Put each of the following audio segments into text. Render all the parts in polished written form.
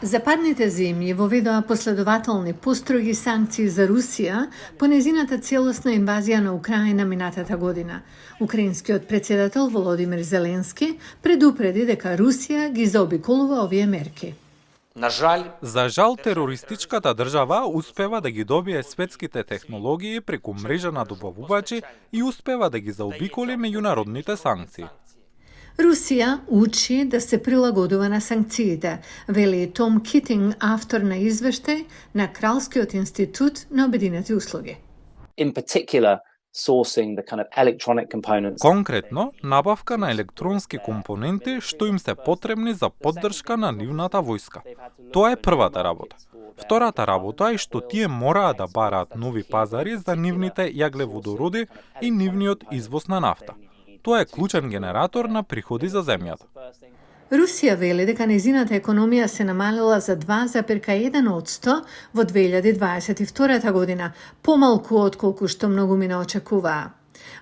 Западните земји воведоа последователни построги санкции за Русија по незината целосна инвазија на Украина минатата година. Украинскиот председател Володимир Зеленски предупреди дека Русија ги заобиколува овие мерки. За жал, терористичката држава успева да ги добие светските технологии преку мрежа на добавувачи и успева да ги заобиколи меѓународните санкции. Русија учи да се прилагодува на санкциите, вели Том Китинг, автор на извештај на Кралскиот институт на обединети услуги. In particular, sourcing the kind of electronic components. Конкретно, набавка на електронски компоненти што им се потребни за поддршка на нивната војска. Тоа е првата работа. Втората работа е што тие мораат да бараат нови пазари за нивните јаглеводороди и нивниот извоз на нафта. Тоа е клучен генератор на приходи за земјата. Русија вели дека незината економија се намалила за 2,1% во 2022 година, помалку отколку што многумина очекуваа.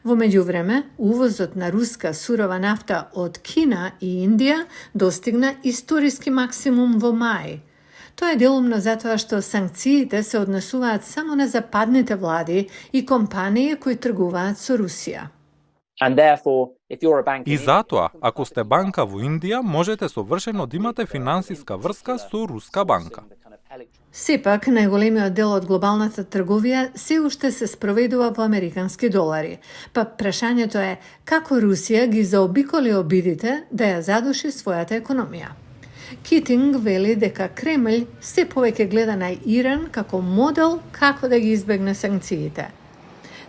Во меѓувреме, увозот на руска сурова нафта од Кина и Индија достигна историски максимум во мај. Тоа е делумно затоа што санкциите се однесуваат само на западните влади и компании кои тргуваат со Русија. And therefore, if you're a bank И затоа, ако сте банка во Индија, можете совршено да имате финансиска врска со руска банка. Сепак, најголемиот дел од глобалната трговија се уште се спроведува во американски долари. Па прашањето е како Русија ги заобиколи обидите да ја задуши својата економија. Китинг вели дека Кремљ се повеќе гледа на Иран како модел како да ги избегне санкциите.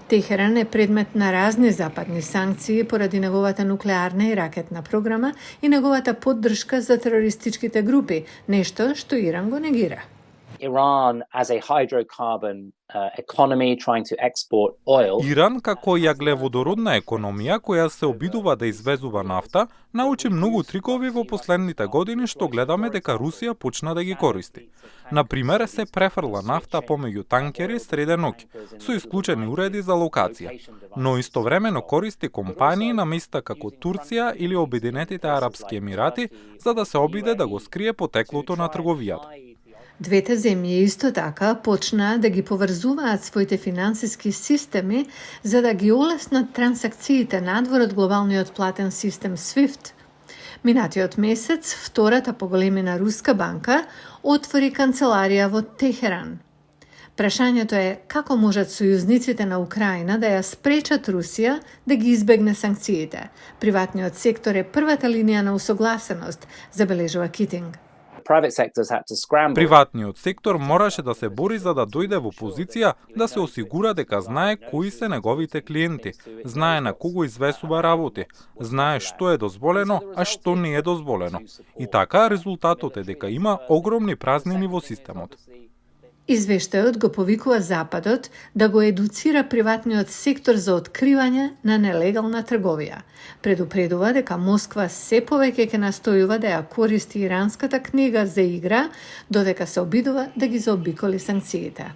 Техеран е предмет на разни западни санкции поради неговата нуклеарна и ракетна програма и неговата поддршка за терористичките групи, нешто што Иран го негира. Iran as a hydrocarbon economy trying to export oil. Иран како јаглеводородна економија која се обидува да извезува нафта, научи многу трикови во последните години што гледаме дека Русија почна да ги користи. Например, се префрла нафта помеѓу танкери среде ноќ, со исклучени уреди за локација, но истовремено користи компании на места како Турција или Обединетите Арапски Емирати за да се обиде да го скрие потеклото на трговијата. Двете земји исто така почнаа да ги поврзуваат своите финансиски системи за да ги олеснат трансакциите надвор од глобалниот платен систем SWIFT. Минатиот месец, втората по големина руска банка отвори канцеларија во Техеран. Прашањето е како можат сојузниците на Украина да ја спречат Русија да ги избегне санкциите. Приватниот сектор е првата линија на усогласеност, забележува Китинг. Приватниот сектор мораше да се бори за да дојде во позиција да се осигура дека знае кои се неговите клиенти, знае на кого извесува работи, знае што е дозволено, а што не е дозволено. И така резултатот е дека има огромни празнини во системот. Извештајот го повикува Западот да го едуцира приватниот сектор за откривање на нелегална трговија. Предупредува дека Москва се повеќе ќе настојува да ја користи иранската книга за игра, додека се обидува да ги заобиколи санкциите.